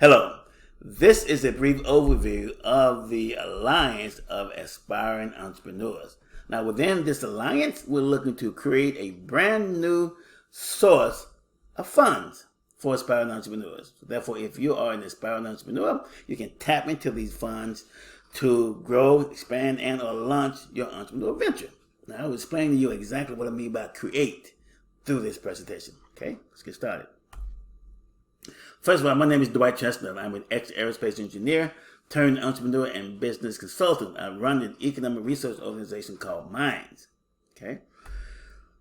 Hello, this is a brief overview of the Alliance of Aspiring Entrepreneurs. Now, within this alliance, we're looking to create a brand new source of funds for aspiring entrepreneurs. So therefore, if you are an aspiring entrepreneur, you can tap into these funds to grow, expand, and or launch your entrepreneur venture. Now, I'll explain to you exactly what I mean by create through this presentation. Okay, let's get started. First of all, my name is Dwight Chestnut. I'm an ex-aerospace engineer turned entrepreneur and business consultant. I run an economic research organization called Minds. Okay.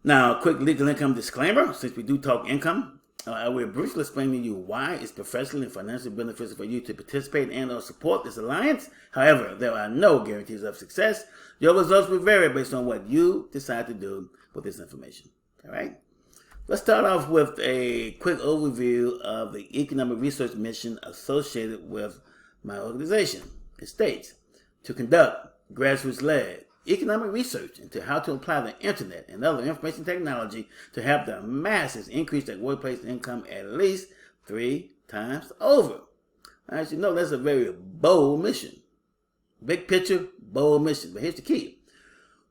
Now, a quick legal income disclaimer. Since we do talk income, I will briefly explain to you why it's professionally and financially beneficial for you to participate and or support this alliance. However, there are no guarantees of success. Your results will vary based on what you decide to do with this information. All right. Let's start off with a quick overview of the economic research mission associated with my organization. It states to conduct grassroots-led economic research into how to apply the internet and other information technology to help the masses increase their workplace income at least 3 times over. As you know, that's a very bold mission. Big picture, bold mission. But here's the key.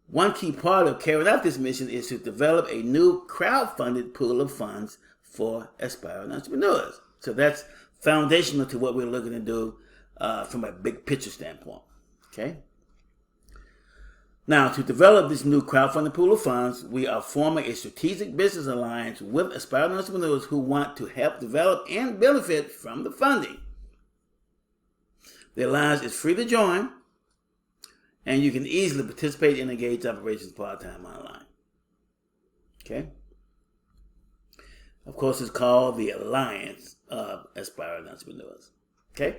One key part of carrying out this mission is to develop a new crowd-funded pool of funds for aspiring entrepreneurs. So that's foundational to what we're looking to do from a big picture standpoint. Okay. Now, to develop this new crowd-funded pool of funds, we are forming a strategic business alliance with aspiring entrepreneurs who want to help develop and benefit from the funding. The alliance is free to join, and you can easily participate and engage operations part-time online. Okay? Of course, it's called the Alliance of Aspiring Entrepreneurs. Okay?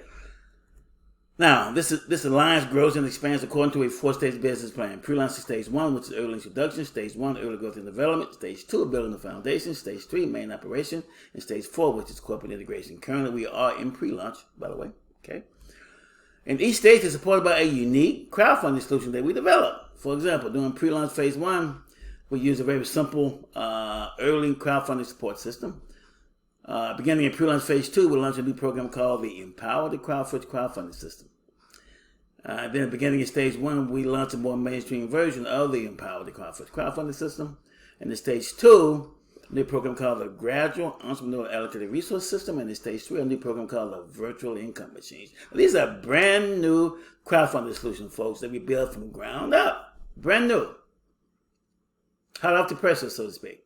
Now, this alliance grows and expands according to a 4-stage business plan. Pre-launch is stage 1, which is early introduction. Stage 1, early growth and development. Stage 2, building the foundation. Stage 3, main operation. And stage 4, which is corporate integration. Currently, we are in pre-launch, by the way. Okay? And each stage is supported by a unique crowdfunding solution that we develop. For example, during pre-launch phase 1, we use a very simple early crowdfunding support system. Beginning in pre-launch phase 2, we launch a new program called the Empower the Crowdfunding crowdfunding system. Then beginning in stage 1, we launch a more mainstream version of the Empower the crowdfunding system. And in stage 2, a new program called the Gradual Entrepreneur Allocated Resource System, and in stage 3, a new program called the Virtual Income Machines. These are brand new crowdfunding solutions, folks, that we build from ground up. Brand new. Hot off the presses, so to speak.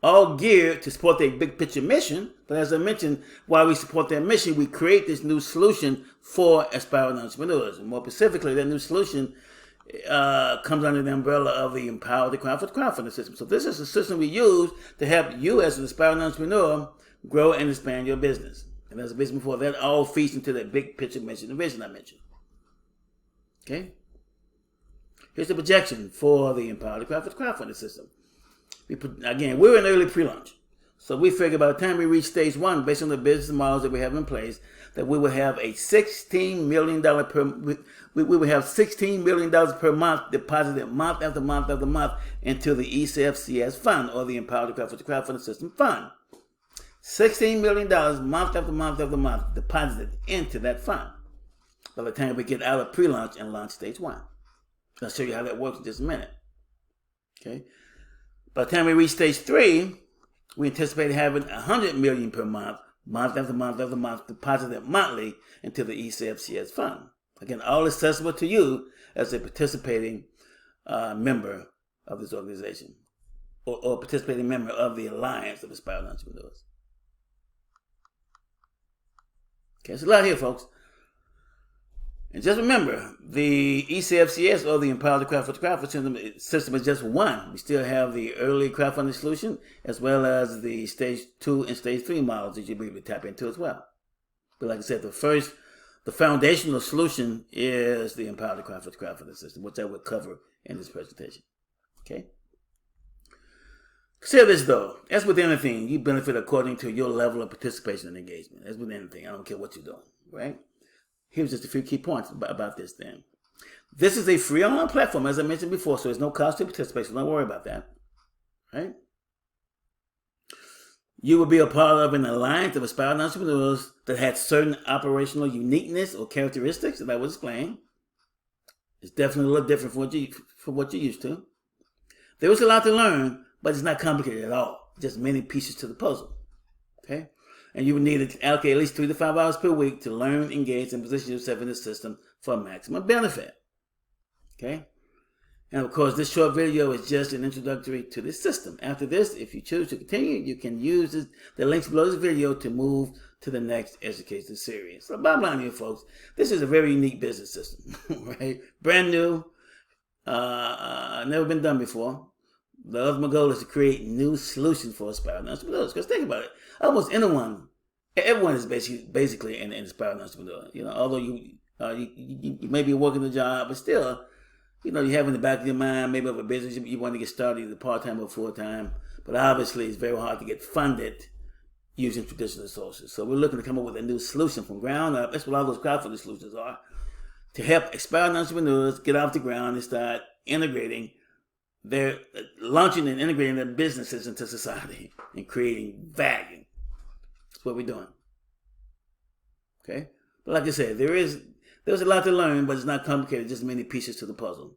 All geared to support their big picture mission, but as I mentioned, while we support their mission, we create this new solution for aspiring entrepreneurs. And more specifically, that new solution comes under the umbrella of the Empower the crowdfunding system. So this is a system we use to help you as an aspiring entrepreneur grow and expand your business. And as I mentioned before, that all feeds into that big picture mission, the vision I mentioned. Okay? Here's the projection for the Empower the crowdfunding system. Again, we're in early pre-launch. So we figure by the time we reach stage 1, based on the business models that we have in place, that we will have a $16 million we will have $16 million per month deposited month after month after month into the ECFCS fund, or the Empower the crowdfunding system fund. $16 million month after month after month deposited into that fund by the time we get out of pre-launch and launch stage 1. I'll show you how that works in just a minute. Okay. By the time we reach stage 3, we anticipate having $100 million per month, month after month after month, deposited monthly into the ECFCS fund. Again, all accessible to you as a participating member of this organization, or participating member of the Alliance of Aspiring Entrepreneurs. Okay, it's a lot here, folks. And just remember, the ECFCS, or the Empower the crowdfunding system, is just one. We still have the early crowdfunding solution, as well as the stage 2 and stage 3 models that you'll be able to tap into as well. But like I said, the foundational solution is the Empower the crowdfunding system, which I will cover in this presentation. Okay? Consider this, though. As with anything, you benefit according to your level of participation and engagement. As with anything, I don't care what you're doing, right? Here's just a few key points about this thing. This is a free online platform, as I mentioned before, so there's no cost to participation. Don't worry about that. Right? You will be a part of an alliance of aspiring entrepreneurs that had certain operational uniqueness or characteristics that I was explaining. It's definitely a little different from what you're used to. There is a lot to learn, but it's not complicated at all. Just many pieces to the puzzle. Okay? And you will need to allocate at least 3 to 5 hours per week to learn, engage, and position yourself in the system for maximum benefit. Okay? And of course, this short video is just an introductory to this system. After this, if you choose to continue, you can use the links below this video to move to the next education series. So bottom line here, folks, this is a very unique business system, right? Brand new, never been done before. The ultimate goal is to create new solutions for aspiring entrepreneurs. Because think about it, almost everyone is basically an aspiring entrepreneur. You know, although you may be working a job, but still, you know, you have in the back of your mind maybe of a business you want to get started either part-time or full-time. But obviously, it's very hard to get funded using traditional sources. So we're looking to come up with a new solution from ground up. That's what all those crowdfunding solutions are, to help aspiring entrepreneurs get off the ground and start launching and integrating their businesses into society and creating value. That's what we're doing. Okay? But like I said, there's a lot to learn, but it's not complicated, just many pieces to the puzzle.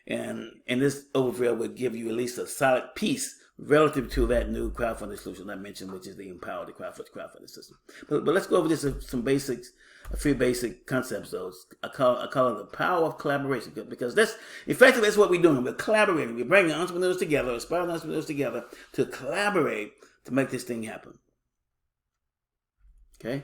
And this overview will give you at least a solid piece relative to that new crowdfunding solution I mentioned, which is the Empower the crowdfunding system. But let's go over just a few basic concepts, though. I call it the power of collaboration, because that's what we're doing. We're collaborating. We're bringing entrepreneurs together, aspiring entrepreneurs together to collaborate to make this thing happen. Okay?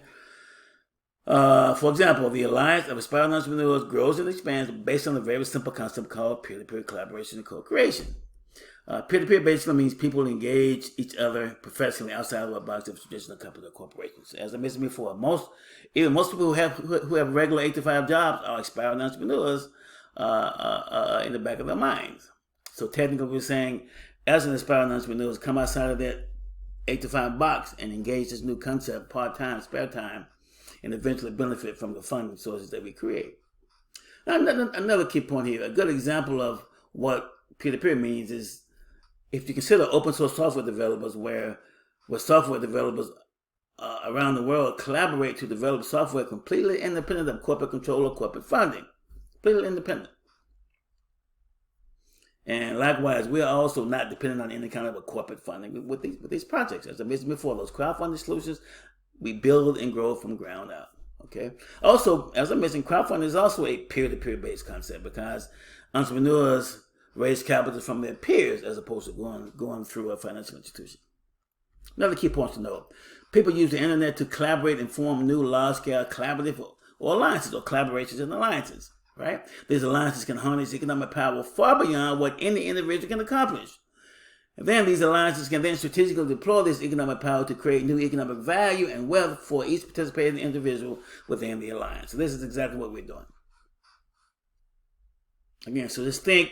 For example, the Alliance of Aspiring Entrepreneurs grows and expands based on a very simple concept called peer-to-peer collaboration and co-creation. Peer-to-peer basically means people engage each other professionally outside of a box of traditional companies or corporations. As I mentioned before, most people who have regular 8 to 5 jobs are aspiring entrepreneurs in the back of their minds. So technically, we're saying, as an aspiring entrepreneur, come outside of that 8 to 5 box and engage this new concept, part-time, spare time, and eventually benefit from the funding sources that we create. Now, another key point here, a good example of what peer-to-peer means is if you consider open source software developers, where software developers around the world collaborate to develop software completely independent of corporate control or corporate funding. Completely independent. And likewise, we are also not dependent on any kind of a corporate funding with these projects. As I mentioned before, those crowdfunding solutions, we build and grow from ground up. Okay. Also, as I mentioned, crowdfunding is also a peer-to-peer based concept, because entrepreneurs raise capital from their peers as opposed to going through a financial institution. Another key point to note: people use the internet to collaborate and form new large-scale collaborative or alliances or collaborations and alliances. Right? These alliances can harness economic power far beyond what any individual can accomplish. And then these alliances can then strategically deploy this economic power to create new economic value and wealth for each participating individual within the alliance. So this is exactly what we're doing. Again, so just think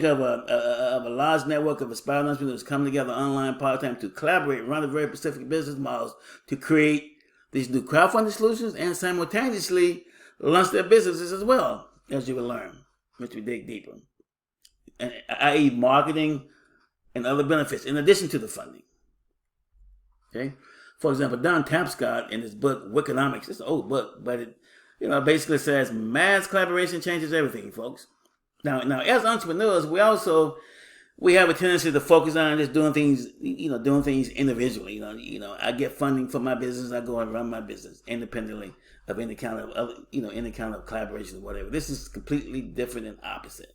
of a large network of aspiring entrepreneurs coming together online part-time to collaborate around the very specific business models to create these new crowdfunding solutions and simultaneously launch their businesses as well, as you will learn, once we dig deeper. I.e. marketing and other benefits in addition to the funding. Okay? For example, Don Tapscott in his book, Wikinomics, it's an old book, but it basically says mass collaboration changes everything, folks. Now, as entrepreneurs, we have a tendency to focus on just doing things individually. I get funding for my business, I go and run my business independently of any kind of collaboration or whatever. This is completely different and opposite.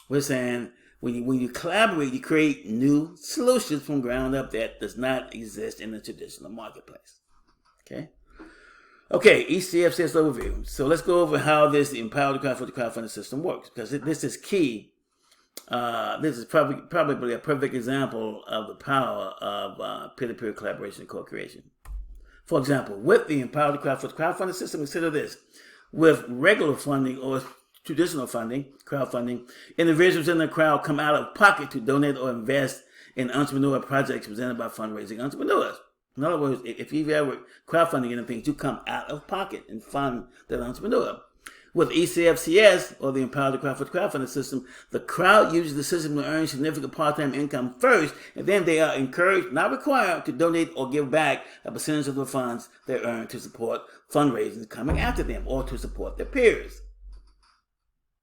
We're saying when you collaborate, you create new solutions from ground up that does not exist in the traditional marketplace. Okay, ECFCS overview. So let's go over how this Empower the crowdfunding system works, because this is key. This is probably a perfect example of the power of peer-to-peer collaboration and co-creation. For example, with the Empower the crowdfunding system, consider this. With regular funding or traditional funding, crowdfunding, individuals in the crowd come out of pocket to donate or invest in entrepreneurial projects presented by fundraising entrepreneurs. In other words, if you've ever crowdfunding anything, you come out of pocket and fund that entrepreneur. With ECFCS, or the Empowered Crowdfunding System, the crowd uses the system to earn significant part-time income first, and then they are encouraged, not required, to donate or give back a percentage of the funds they earn to support fundraisers coming after them or to support their peers.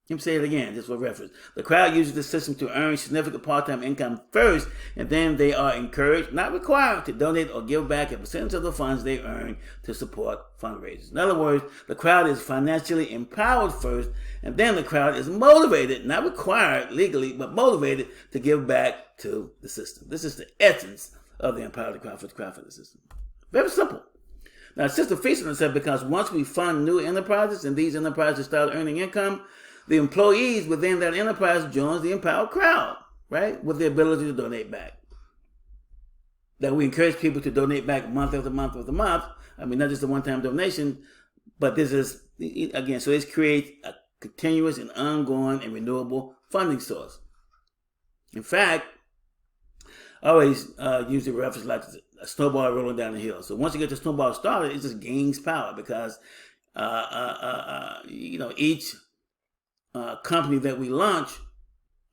Let me say it again, just for reference. The crowd uses the system to earn significant part-time income first, and then they are encouraged, not required, to donate or give back a percentage of the funds they earn to support fundraisers. In other words, the crowd is financially empowered first, and then the crowd is motivated, not required legally, but motivated to give back to the system. This is the essence of the Empowered Crowdfunding System. Very simple. Now, the system features itself because once we fund new enterprises and these enterprises start earning income, the employees within that enterprise joins the empowered crowd, right, with the ability to donate back. That we encourage people to donate back month after month after month. I mean, not just a one-time donation, but this is, again, so it creates a continuous and ongoing and renewable funding source. In fact, I always use the reference like a snowball rolling down the hill. So once you get the snowball started, it just gains power because, each company that we launch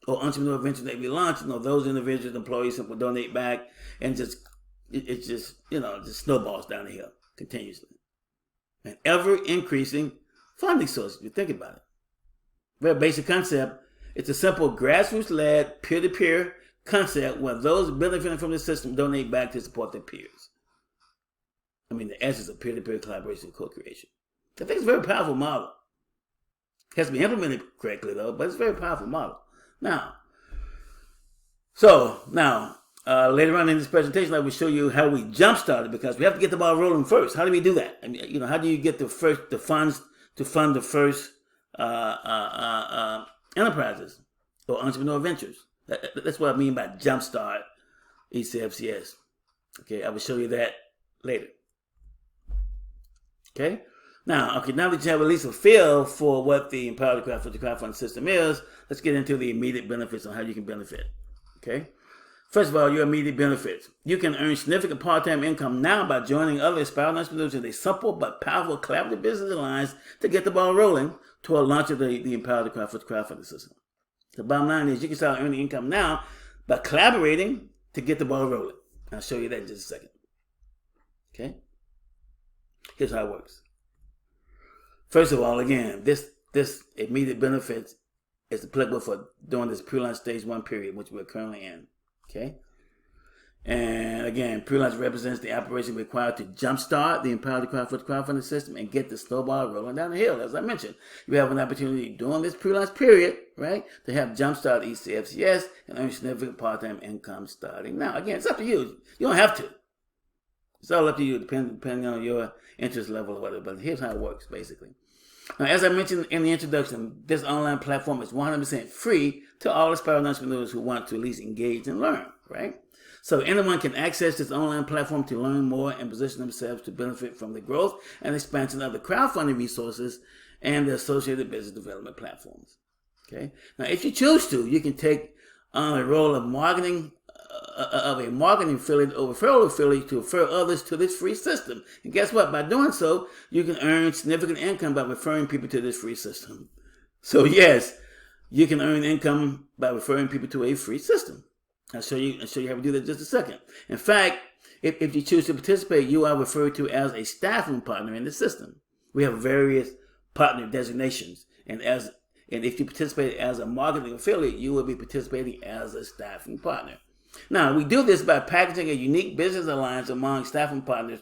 or entrepreneur venture that we launch, those individuals, employees will donate back, and it just snowballs down the hill continuously. An ever increasing funding source, if you think about it. Very basic concept. It's a simple grassroots-led peer-to-peer concept where those benefiting from the system donate back to support their peers. I mean, the essence of peer-to-peer collaboration and co-creation. I think it's a very powerful model. It has to be implemented correctly, though, but it's a very powerful model. Now, later on in this presentation, I will show you how we jump-start it because we have to get the ball rolling first. How do we do that? I mean, how do you get the funds to fund the first enterprises or entrepreneur ventures? That's what I mean by jump-start ECFCS. Okay, I will show you that later. Okay? Now that you have at least a feel for what the Empowered Crowdfunding System is, let's get into the immediate benefits on how you can benefit. Okay? First of all, your immediate benefits. You can earn significant part-time income now by joining other aspiring entrepreneurs in a simple but powerful collaborative business alliance to get the ball rolling toward launch of the Empowered Crowdfunding System. The bottom line is you can start earning income now by collaborating to get the ball rolling. I'll show you that in just a second. Okay? Here's how it works. First of all, again, this immediate benefits is applicable for doing this pre-launch stage 1 period, which we're currently in. Okay? And again, pre-launch represents the operation required to jumpstart the Empowered Crowdfunding System and get the snowball rolling down the hill. As I mentioned, you have an opportunity during this pre-launch period, right, to have jumpstart ECFCS and earn significant part-time income starting now. Again, it's up to you. You don't have to. It's all up to you, depending on your interest level or whatever. But here's how it works, basically. Now, as I mentioned in the introduction, this online platform is 100% free to all aspiring entrepreneurs who want to at least engage and learn, right? So anyone can access this online platform to learn more and position themselves to benefit from the growth and expansion of the crowdfunding resources and the associated business development platforms. Okay. Now, if you choose to, you can take on a role of marketing affiliate or referral affiliate to refer others to this free system. And guess what? By doing so, you can earn significant income by referring people to this free system. So yes, you can earn income by referring people to a free system. I'll show you how to do that in just a second. In fact, if you choose to participate, you are referred to as a staffing partner in the system. We have various partner designations, and if you participate as a marketing affiliate, you will be participating as a staffing partner. Now, we do this by packaging a unique business alliance among staffing partners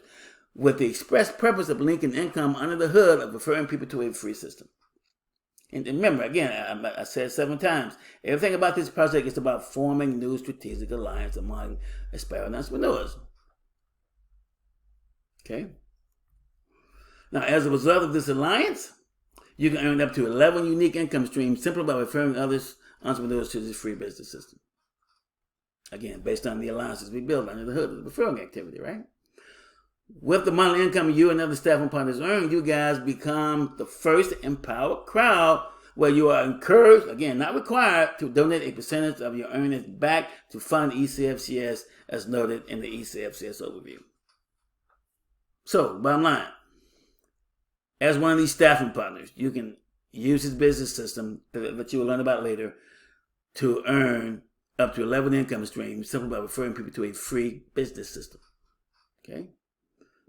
with the express purpose of linking income under the hood of referring people to a free system. And remember, again, I said 7 times, everything about this project is about forming new strategic alliance among aspiring entrepreneurs. Okay? Now, as a result of this alliance, you can earn up to 11 unique income streams simply by referring others entrepreneurs to this free business system. Again, based on the alliances we build under the hood of the referring activity, right? With the monthly income you and other staffing partners earn, you guys become the first empowered crowd where you are encouraged, again, not required, to donate a percentage of your earnings back to fund ECFCS as noted in the ECFCS overview. So, bottom line, as one of these staffing partners, you can use his business system that you will learn about later to earn up to 11 income streams simply by referring people to a free business system. Okay?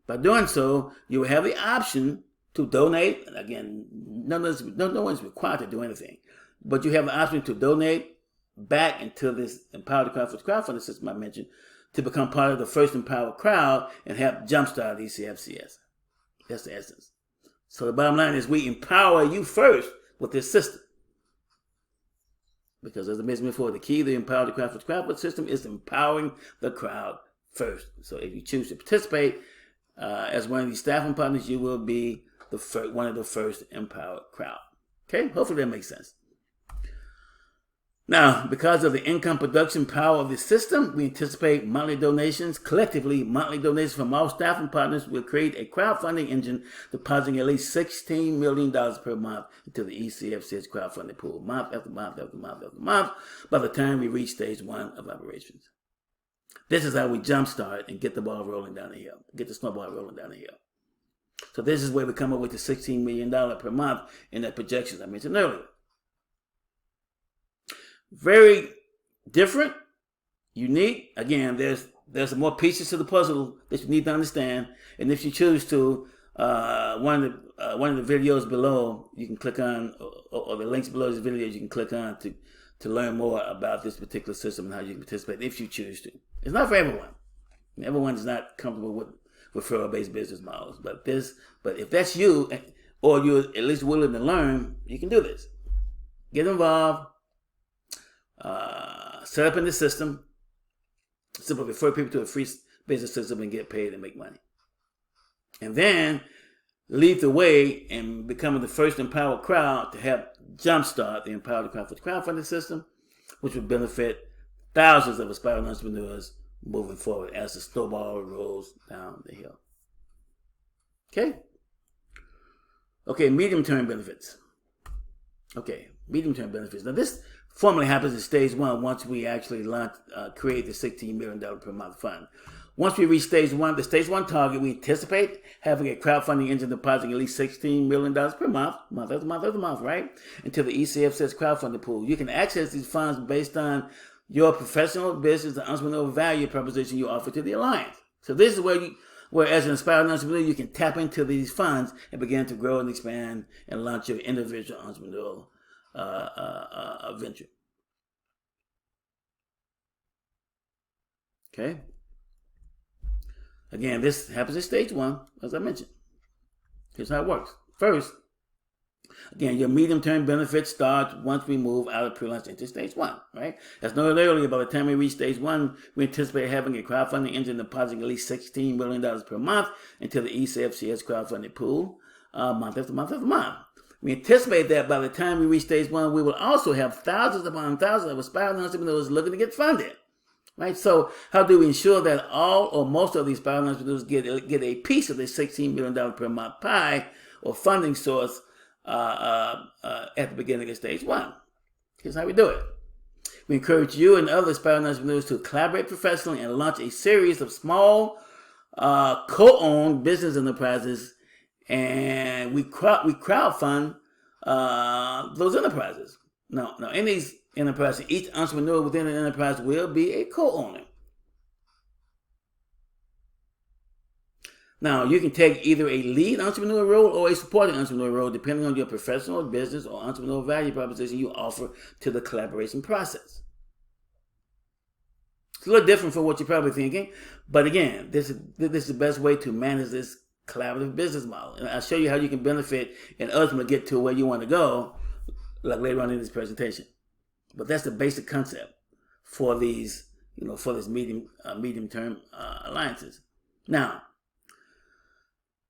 By doing so, you will have the option to donate. And again, no one's required to do anything, but you have the option to donate back into this Empower the Crowd for crowdfunding system I mentioned to become part of the first Empowered Crowd and help jumpstart ECFCS. That's the essence. So the bottom line is we empower you first with this system. Because as I mentioned before, the key to the Empower the Crowd for crowdfunding system is empowering the crowd first. So if you choose to participate as one of these staffing partners, you will be one of the first empowered crowd. Okay, hopefully that makes sense. Now, because of the income production power of the system, we anticipate monthly donations. Collectively, monthly donations from all staffing partners will create a crowdfunding engine depositing at least $16 million per month into the ECFCS crowdfunding pool, month after month after month after month, by the time we reach stage 1 of operations. This is how we jumpstart and get the ball rolling down the hill, get the snowball rolling down the hill. So this is where we come up with the $16 million per month in the projections I mentioned earlier. Very different, unique. Again, there's more pieces to the puzzle that you need to understand. And if you choose to, one of the videos below, you can click on, or the links below these videos, you can click on to learn more about this particular system and how you can participate if you choose to. It's not for everyone. Everyone's not comfortable with referral-based business models. But if that's you, or you're at least willing to learn, you can do this. Get involved. Set up in the system, simply refer people to a free business system and get paid and make money. And then lead the way in becoming the first empowered crowd to help jumpstart the Empowered Crowd for crowdfunding system, which will benefit thousands of aspiring entrepreneurs moving forward as the snowball rolls down the hill. Okay, medium-term benefits. Now this formally happens in stage 1 once we actually create the $16 million per month fund. Once we reach stage 1, the stage 1 target, we anticipate having a crowdfunding engine depositing at least $16 million per month after month, right? Into the ECFCS crowdfunding pool. You can access these funds based on your professional, business, and entrepreneurial value proposition you offer to the Alliance. So this is where as an aspiring entrepreneur, you can tap into these funds and begin to grow and expand and launch your individual entrepreneurial venture. Okay. Again, this happens in stage 1, as I mentioned. Here's how it works. First, again, your medium-term benefits start once we move out of pre-launch into stage 1, right? As noted earlier, by the time we reach stage 1, we anticipate having a crowdfunding engine depositing at least $16 million per month into the ECFCS crowdfunding pool, month after month after month. We anticipate that by the time we reach stage 1, we will also have thousands upon thousands of aspiring entrepreneurs looking to get funded. Right? So how do we ensure that all or most of these aspiring entrepreneurs get a piece of this $16 million per month pie or funding source at the beginning of stage 1? Here's how we do it. We encourage you and other aspiring entrepreneurs to collaborate professionally and launch a series of small co-owned business enterprises, and we crowdfund those enterprises. Now, in these enterprises, each entrepreneur within an enterprise will be a co-owner. Now, you can take either a lead entrepreneur role or a supporting entrepreneur role, depending on your professional, business, or entrepreneurial value proposition you offer to the collaboration process. It's a little different from what you're probably thinking, but again, this is the best way to manage this collaborative business model. And I'll show you how you can benefit and ultimately get to where you want to go, like later on in this presentation. But that's the basic concept for these, for this medium-term alliances. Now,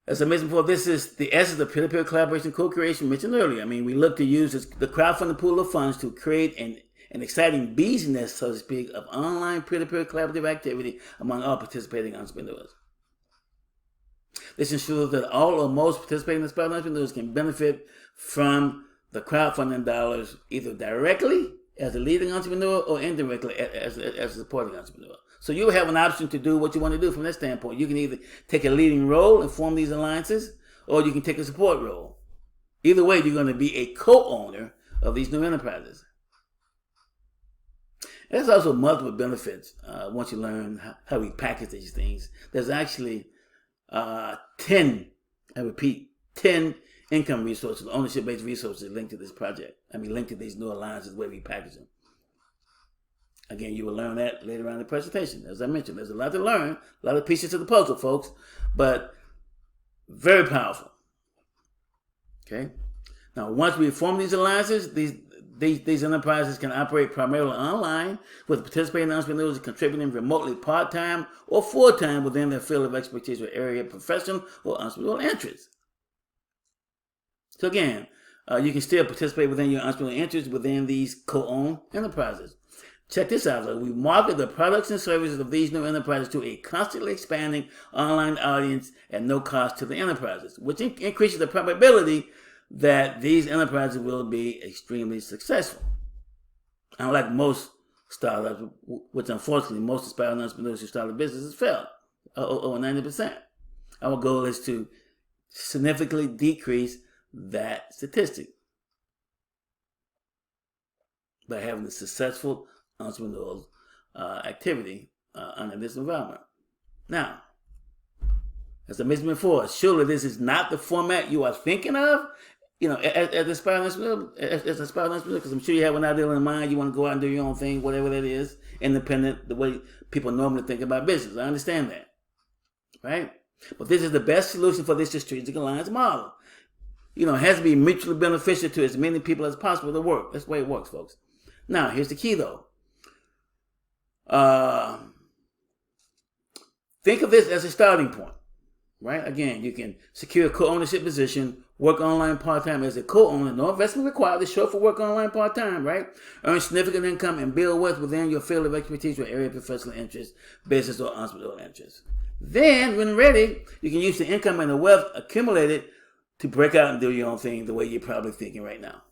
as I mentioned before, this is the essence of peer-to-peer collaboration co-creation mentioned earlier. I mean, we look to use the crowdfunding pool of funds to create an exciting bee's nest, so to speak, of online peer-to-peer collaborative activity among all participating entrepreneurs. This ensures that all or most participating entrepreneurs can benefit from the crowdfunding dollars either directly as a leading entrepreneur or indirectly as a supporting entrepreneur. So you have an option to do what you want to do from that standpoint. You can either take a leading role and form these alliances, or you can take a support role. Either way, you're going to be a co-owner of these new enterprises. There's also multiple benefits once you learn how we package these things. There's actually 10, I repeat, 10 income resources, ownership-based resources linked to this project. Linked to these new alliances where we package them. Again, you will learn that later on in the presentation. As I mentioned, there's a lot to learn, a lot of pieces to the puzzle, folks, but very powerful. Okay? Now, once we form these alliances, these enterprises can operate primarily online, with participating entrepreneurs contributing remotely part-time or full-time within their field of expertise or area of professional or entrepreneurial interest. So again, you can still participate within your entrepreneurial interests within these co-owned enterprises. Check this out. We market the products and services of these new enterprises to a constantly expanding online audience at no cost to the enterprises, which increases the probability that these enterprises will be extremely successful. Unlike most startups, which unfortunately most aspiring entrepreneurs who start a business has failed, over 90%. Our goal is to significantly decrease that statistic by having a successful entrepreneurial activity under this environment. Now, as I mentioned before, surely this is not the format you are thinking of. As aspiring entrepreneur, because I'm sure you have an idea in mind. You want to go out and do your own thing, whatever that is, independent, the way people normally think about business. I understand that, right? But this is the best solution for this strategic alliance model. It has to be mutually beneficial to as many people as possible to work. That's the way it works, folks. Now, here's the key, though. Think of this as a starting point, right? Again, you can secure a co-ownership position, work online part-time as a co-owner, no investment required, it's short for work online part-time, right? Earn significant income and build wealth within your field of expertise or area of professional interest, business or entrepreneurial interest. Then, when ready, you can use the income and the wealth accumulated to break out and do your own thing the way you're probably thinking right now.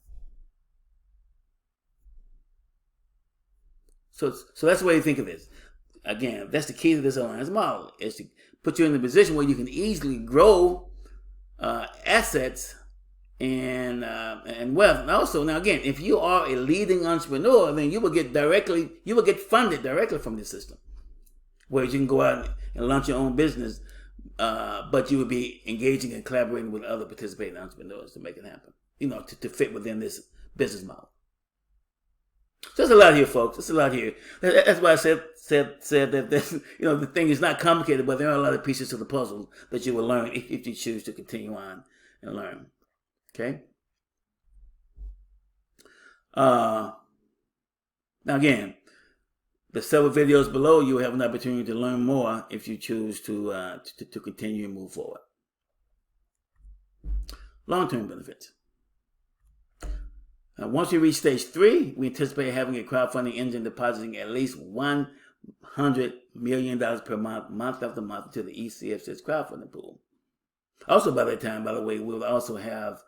So that's the way you think of this. Again, that's the key to this alliance model, is to put you in a position where you can easily grow assets and wealth. And also, now again, if you are a leading entrepreneur, then you will get funded directly from the system, where you can go out and launch your own business, but you would be engaging and collaborating with other participating entrepreneurs to make it happen. To fit within this business model. So there's a lot here, folks. There's a lot here. That's why I said that the thing is not complicated, but there are a lot of pieces to the puzzle that you will learn if you choose to continue on and learn. Okay. Now again, the several videos below, you have an opportunity to learn more if you choose to continue and move forward. Long-term benefits. Now, once we reach stage 3, we anticipate having a crowdfunding engine depositing at least $100 million per month after month, to the ECF's crowdfunding pool. Also, by that time, by the way, we'll also have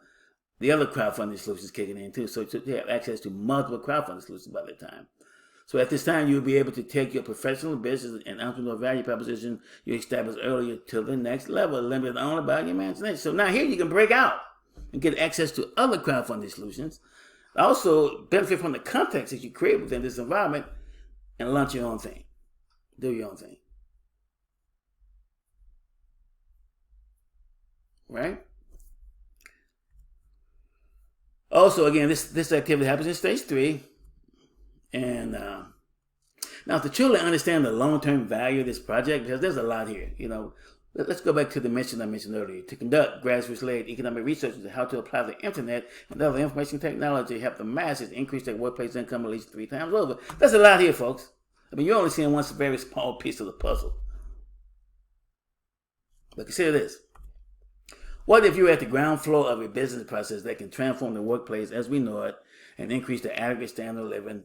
the other crowdfunding solutions kicking in too. So you have access to multiple crowdfunding solutions by that time. So at this time, you'll be able to take your professional, business, and entrepreneurial value proposition you established earlier to the next level, limited only by your imagination. So now here you can break out and get access to other crowdfunding solutions. Also, benefit from the context that you create within this environment and launch your own thing. Do your own thing. Right? Also, again, this activity happens in stage 3. And now, to truly understand the long-term value of this project, because there's a lot here, let's go back to the mission I mentioned earlier. To conduct grassroots-led economic research into how to apply the internet and other information technology to help the masses increase their workplace income at least 3 times over. There's a lot here, folks. You're only seeing one very small piece of the puzzle. But consider this. What if you're at the ground floor of a business process that can transform the workplace as we know it and increase the aggregate standard of living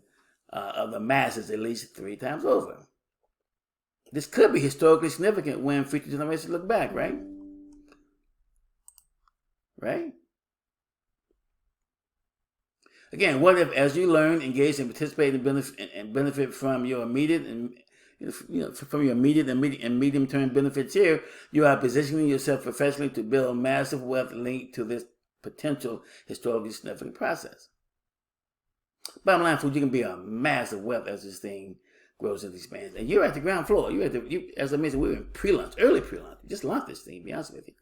of the masses at least 3 times over? This could be historically significant when future generations look back, right? Right? Again, what if, as you learn, engage, and participate and benefit from your immediate and medium-term benefits here, you are positioning yourself professionally to build massive wealth linked to this potential historically significant process. Bottom line, folks, you can be a massive wealth as this thing grows and expands. And you're at the ground floor. As I mentioned, we were in pre-launch, early pre-launch. Just launched this thing, to be honest with you.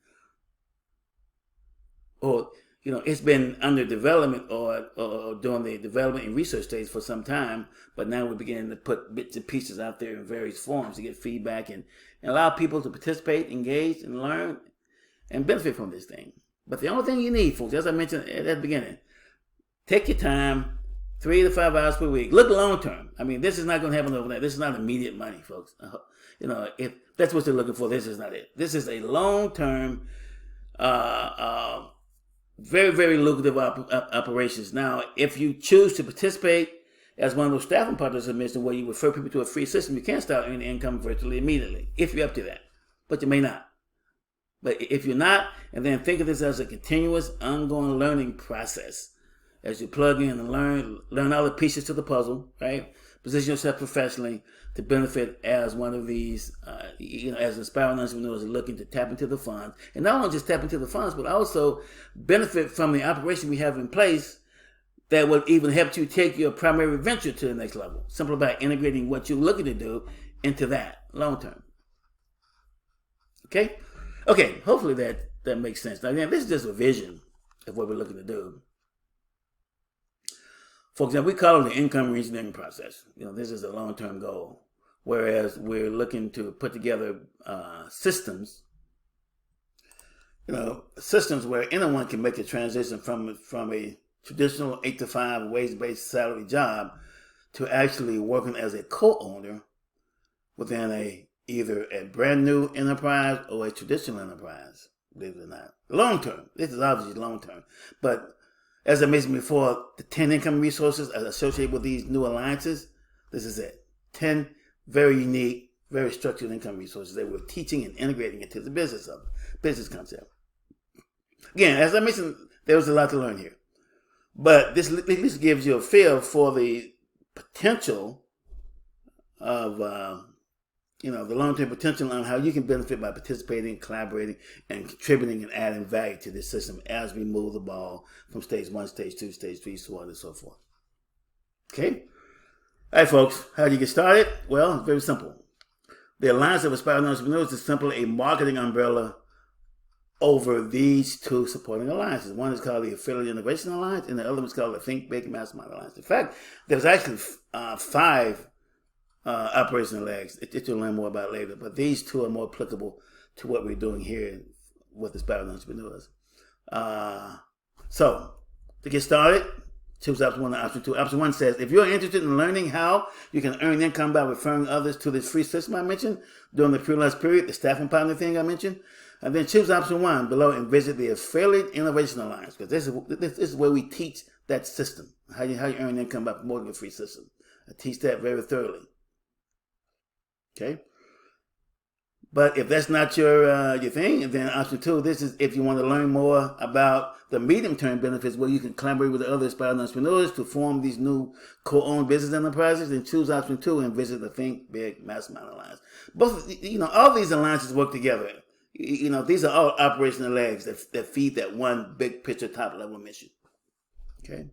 Or, it's been under development or during the development and research stage for some time, but now we're beginning to put bits and pieces out there in various forms to get feedback and allow people to participate, engage, and learn and benefit from this thing. But the only thing you need, folks, as I mentioned at the beginning, take your time, 3 to 5 hours per week. Look long term. I mean, this is not going to happen overnight. This is not immediate money, folks. If that's what you're looking for, this is not it. This is a long term, very, very lucrative operations. Now, if you choose to participate as one of those staffing partners I mentioned, where you refer people to a free system, you can start earning income virtually immediately, if you're up to that. But you may not. But if you're not, and then think of this as a continuous, ongoing learning process. As you plug in and learn all the pieces to the puzzle, right? Position yourself professionally to benefit as one of these, as aspiring entrepreneurs looking to tap into the funds. And not only just tap into the funds, but also benefit from the operation we have in place that will even help you take your primary venture to the next level. Simply by integrating what you're looking to do into that long term. Okay, hopefully that makes sense. Now, again, this is just a vision of what we're looking to do. For example, we call it the income reengineering process. This is a long-term goal. Whereas we're looking to put together systems, systems where anyone can make a transition from a traditional 8-to-5 wage-based salary job to actually working as a co-owner within either a brand new enterprise or a traditional enterprise, believe it or not. Long-term. This is obviously long-term. But as I mentioned before, the 10 income resources associated with these new alliances, this is it. 10 very unique, very structured income resources that we're teaching and integrating into the business concept. Again, as I mentioned, there was a lot to learn here. But this at least gives you a feel for the potential of, the long-term potential on how you can benefit by participating, collaborating, and contributing and adding value to this system as we move the ball from stage 1, stage 2, stage 3, so on and so forth. Okay? All right, folks. How do you get started? Well, it's very simple. The Alliance of Aspiring Entrepreneurs is simply a marketing umbrella over these two supporting alliances. One is called the Affiliate Innovation Alliance, and the other one is called the Think Big Mastermind Alliance. In fact, there's actually 5 operational legs that you'll learn more about later, but these two are more applicable to what we're doing here with Aspiring Entrepreneurs. So, to get started, choose option 1 and option 2. Option 1 says, if you're interested in learning how you can earn income by referring others to this free system I mentioned during the pre-launch period, the staffing partner thing I mentioned, and then choose option 1 below and visit the Affiliate Innovation Alliance, because this is where we teach that system, how you earn income by promoting a free system. I teach that very thoroughly. Okay? But if that's not your thing, then option 2, this is if you want to learn more about the medium-term benefits where you can collaborate with other aspiring entrepreneurs to form these new co-owned business enterprises, then choose option 2 and visit the Think Big Mastermind Alliance. Both, all these alliances work together. These are all operational legs that feed that one big picture top-level mission. Okay?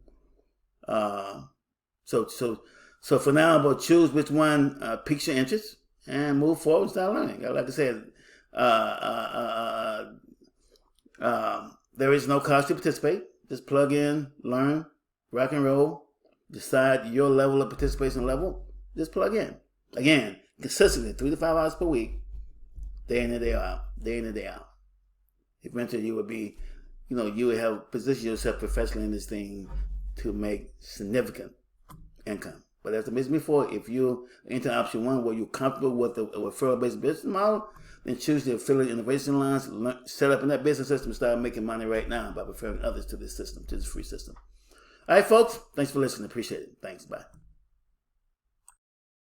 So for now, but choose which one piques your interest and move forward and start learning. Like I said, there is no cost to participate. Just plug in, learn, rock and roll, decide your level of participation level. Just plug in. Again, consistently, 3 to 5 hours per week, day in and day out, day in and day out. Eventually, you would be, you would have positioned yourself professionally in this thing to make significant income. But as I mentioned before, if you're into option 1 where you're comfortable with a referral-based business model, then choose the Affiliate Innovation Alliance, set up in that business system, and start making money right now by referring others to this system, to this free system. All right, folks. Thanks for listening. Appreciate it. Thanks. Bye.